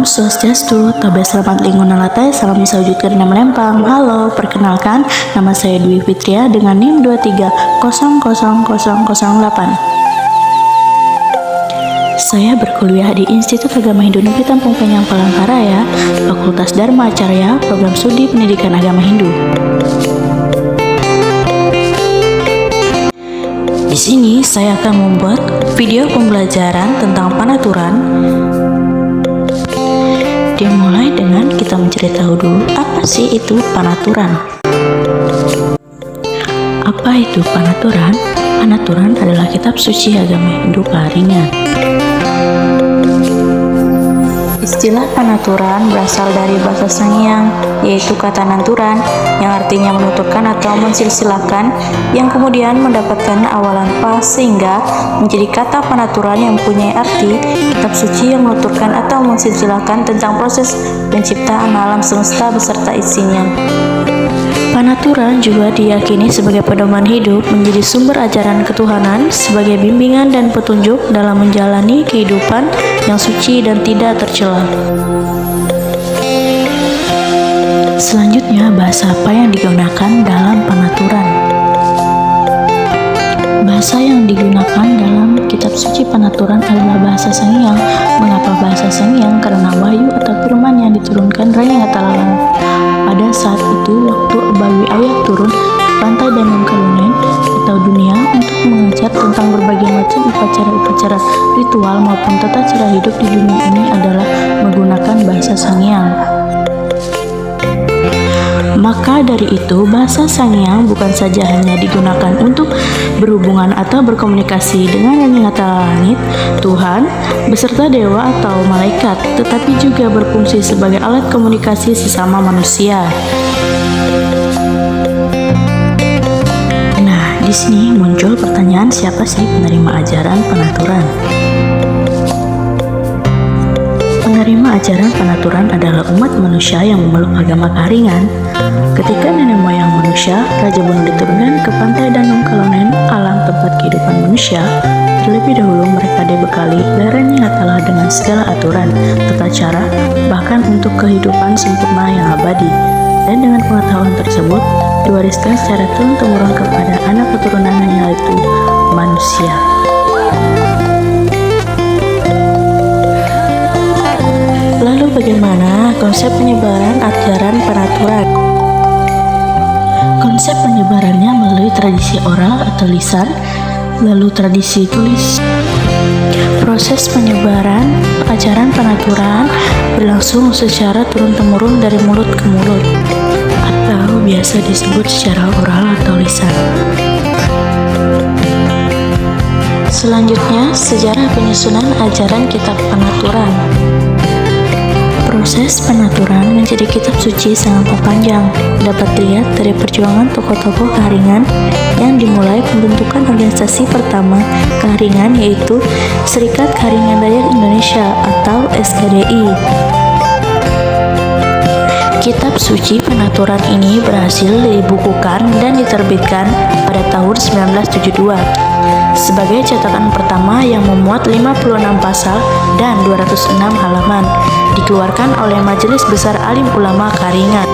Om Swastiastu, Tobe Selamat Lingkungan Latai, Salam Bisa Wujudkan dan Melempang. Halo, perkenalkan, nama saya Dwi Fitria dengan NIM 230008. Saya berkuliah di Institut Agama Hindu Negeri Tampung Penyang Palangkaraya, Fakultas Dharma Acarya, Program Studi Pendidikan Agama Hindu. Di sini saya akan membuat video pembelajaran tentang panaturan. Dimulai dengan kita mencari tahu dulu apa sih itu panaturan. Apa itu panaturan? Panaturan adalah kitab suci agama Hindu Kaharingan. Istilah panaturan berasal dari bahasa Sangyang, yaitu kata naturan, yang artinya menuturkan atau mensilsilakan, yang kemudian mendapatkan awalan pa sehingga menjadi kata panaturan yang mempunyai arti kitab suci yang menuturkan atau mensilsilakan tentang proses penciptaan alam semesta beserta isinya. Panaturan juga diyakini sebagai pedoman hidup, menjadi sumber ajaran ketuhanan, sebagai bimbingan dan petunjuk dalam menjalani kehidupan yang suci dan tidak tercela. Selanjutnya, bahasa apa yang digunakan dalam panaturan? Bahasa yang digunakan dalam kitab suci panaturan adalah bahasa Sangyang. Mengapa bahasa Sangyang? Karena wahyu atau firman yang diturunkan Raya Ngatalalana. Pada saat itu, waktu Abawi Ayah turun ke pantai Danau Kalunen atau dunia untuk mengajar tentang berbagai macam upacara-upacara ritual maupun tata cara hidup di dunia ini adalah menggunakan bahasa Sangyang. Maka dari itu, bahasa Sangyang bukan saja hanya digunakan untuk berhubungan atau berkomunikasi dengan yang nyata langit, Tuhan, beserta dewa atau malaikat, tetapi juga berfungsi sebagai alat komunikasi sesama manusia. Nah, di sini muncul pertanyaan, siapa sih penerima ajaran panaturan? Penerima ajaran panaturan adalah umat manusia yang memeluk agama Kaharingan. Ketika nenek moyang manusia, Raja Bono diturunkan ke pantai Danau Kalunen, alam tempat kehidupan manusia, terlebih dahulu mereka dibekali Raya Ngatalah dengan segala aturan, tata cara, bahkan untuk kehidupan sempurna yang abadi. Dan dengan pengetahuan tersebut, diwariskan secara turun-temurun kepada anak keturunannya, yaitu manusia. Lalu bagaimana konsep penyebaran ajaran panaturan? Konsep penyebarannya melalui tradisi oral atau lisan, lalu tradisi tulis. Proses penyebaran ajaran panaturan berlangsung secara turun-temurun dari mulut ke mulut, atau biasa disebut secara oral atau lisan. Selanjutnya, sejarah penyusunan ajaran kitab panaturan. Proses panaturan menjadi kitab suci sangat panjang, dapat dilihat dari perjuangan tokoh-tokoh Kaharingan yang dimulai pembentukan organisasi pertama Kaharingan, yaitu Serikat Kaharingan Dayak Indonesia atau SKDI. Kitab suci panaturan ini berhasil dibukukan dan diterbitkan pada tahun 1972 sebagai cetakan pertama yang memuat 56 pasal dan 206 halaman, dikeluarkan oleh Majelis Besar Alim Ulama Kaharingan.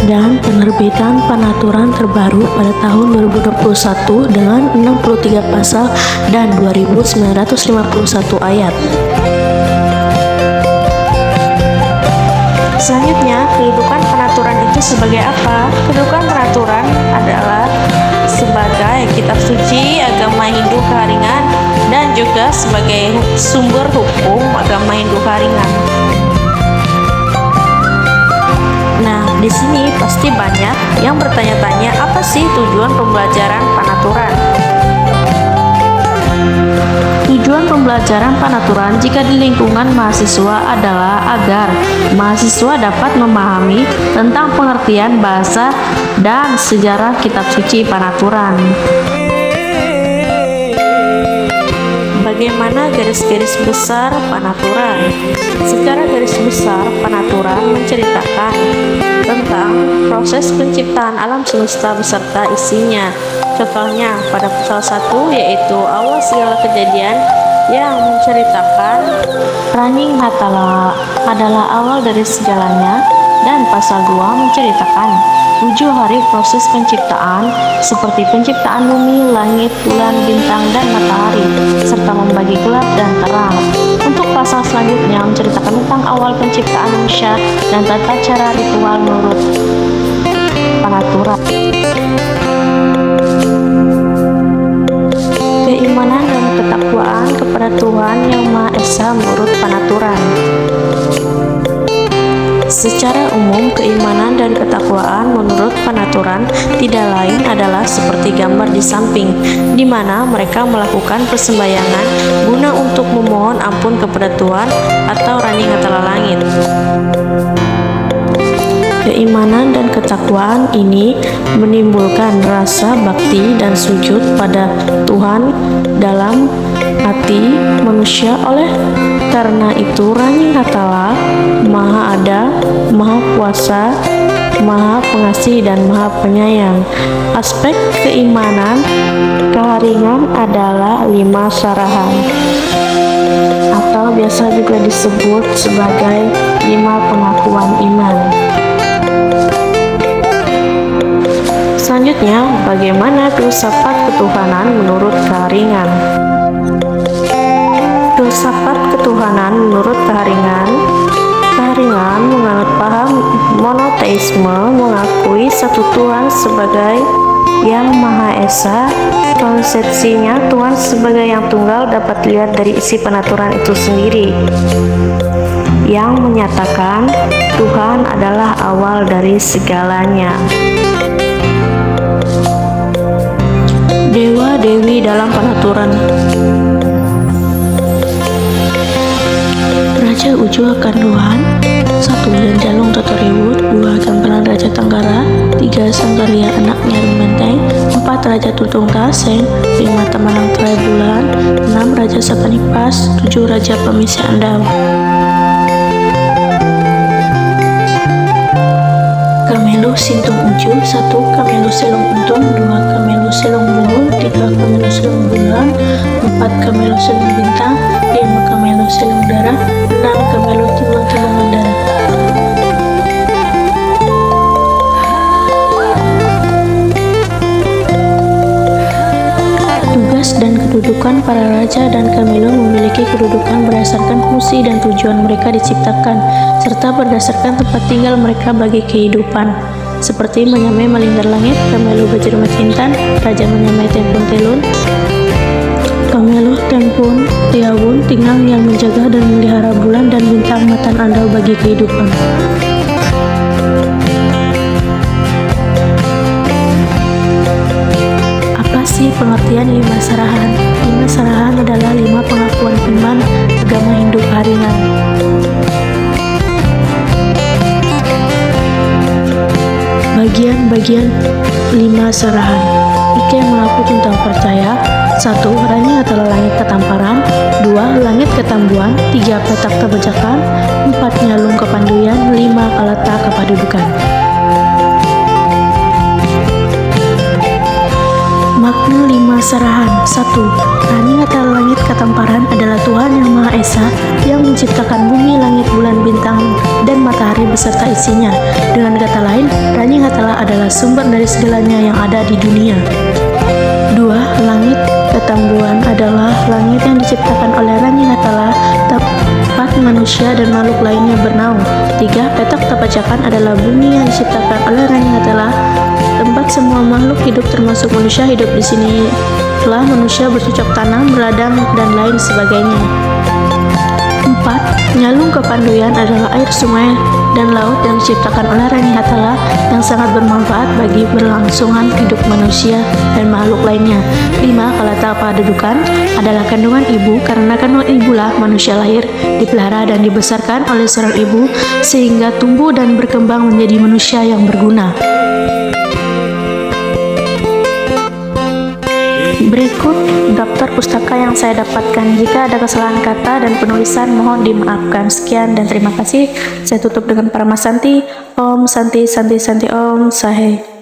Dan penerbitan panaturan terbaru pada tahun 2021 dengan 63 pasal dan 2951 ayat. Selanjutnya, kedudukan panaturan itu sebagai apa? Kedudukan panaturan adalah sebagai kitab suci agama Hindu Kaharingan dan juga sebagai sumber hukum agama Hindu Kaharingan. Nah, di sini pasti banyak yang bertanya-tanya, apa sih tujuan pembelajaran panaturan? Tujuan pembelajaran panaturan jika di lingkungan mahasiswa adalah agar mahasiswa dapat memahami tentang pengertian bahasa dan sejarah kitab suci panaturan. Bagaimana garis-garis besar panaturan? Secara garis besar, panaturan menceritakan tentang proses penciptaan alam semesta beserta isinya. Contohnya pada pasal 1, yaitu awal segala kejadian yang menceritakan Ranjing Hatala adalah awal dari segalanya, dan pasal 2 menceritakan 7 hari proses penciptaan seperti penciptaan bumi, langit, bulan, bintang, dan matahari, serta membagi gelap dan terang. Untuk pasal selanjutnya menceritakan tentang awal penciptaan manusia dan tata cara ritual menurut Panaturan. Keimanan dan ketakwaan kepada Tuhan Yang Maha Esa menurut Panaturan. Secara umum, keimanan dan ketakwaan menurut Panaturan tidak lain adalah seperti gambar di samping, di mana mereka melakukan persembayangan guna untuk memohon ampun kepada Tuhan atau Ranjing Hatala Langit. Keimanan dan ketakwaan ini menimbulkan rasa bakti dan sujud pada Tuhan dalam hati manusia. Oleh karena itu, Ranjing Hatala Maha Ada, Maha Kuasa, Maha Pengasih, dan Maha Penyayang. Aspek keimanan keharingan adalah 5 sarahan, atau biasa juga disebut sebagai 5 pengakuan iman. Selanjutnya, bagaimana filsafat ketuhanan menurut keharingan? Filsafat ketuhanan menurut keharingan menganut paham monoteisme, mengakui satu Tuhan sebagai Yang Maha Esa. Konsepsinya Tuhan sebagai yang tunggal dapat dilihat dari isi Panaturan itu sendiri, yang menyatakan Tuhan adalah awal dari segalanya. Dewa-dewi dalam Panaturan. Raja Ujo Kanduhan, 1. Janjalung Totoriwut, 2. Gambaran Raja Tanggara, 3. Sanggaria anaknya Rumenteng, 4. Raja Tuntung Taseng, 5. Tamanang Terai Bulan, 6. Raja Sapanipas, 7. Raja Pemisi Andau. Kamelu Sintung Uju, 1. Kamelu Selong Untung, 2. Kamelu Selong Buhul, 3. Kamelu Selong Bulan, 4. Kamelu Selong Bintang, 5. Kamelu Selong Darah, 6. Kamelu Timang-Timbangan Darah. Tugas dan kedudukan para raja dan kamelu memiliki kedudukan berdasarkan fungsi dan tujuan mereka diciptakan, serta berdasarkan tempat tinggal mereka bagi kehidupan. Seperti menyamai Malinggar Langit, Kamelu Bajirma Cintan, Raja menyamai Tempun Telun, Kamelu Tempun Tiawun Tingang yang menjaga dan memelihara bulan dan bintang matan andau bagi kehidupan. Apa sih pengertian 5 sarahan? 5 sarahan adalah 5 pengakuan iman agama Hindu keharingan. Bagian 5 sarahan. Ike mengaku tentang percaya. 1. Ranjing Hatala Langit Ketamparan, 2. Langit Ketambuan, 3. Petak Tebajakan, 4. Nyalung Kepanduyan, 5. Kalata Kepadudukan. Makna 5 sarahan. 1. Ranjing Hatala Langit Ketamparan adalah Tuhan Yang Maha Esa yang menciptakan bumi, langit, bulan, bintang, dan matahari beserta isinya. Dengan kata lain, Ranjing Hatala adalah sumber dari segalanya yang ada di dunia. 2. Langit Ketambuan adalah langit yang diciptakan oleh Ranjing Hatala, tempat manusia dan makhluk lainnya bernaung. 3. Petak Tapajakan adalah bumi yang diciptakan oleh Ranjing Hatala, tempat semua makhluk hidup termasuk manusia hidup di sini. Telah manusia bercocok tanam, berladang, dan lain sebagainya. 4. Nyalung Kepanduyan adalah air sungai dan laut yang diciptakan oleh Ranjing Hatala yang sangat bermanfaat bagi berlangsungan hidup manusia dan makhluk lainnya. 5. Kalata Kepadudukan adalah kandungan ibu, karena kandungan ibulah manusia lahir, dipelihara dan dibesarkan oleh seorang ibu sehingga tumbuh dan berkembang menjadi manusia yang berguna. Berikut daftar pustaka yang saya dapatkan. Jika ada kesalahan kata dan penulisan mohon dimaafkan. Sekian dan terima kasih. Saya tutup dengan Paramasanti. Om Santi Santi Santi Om Sahe.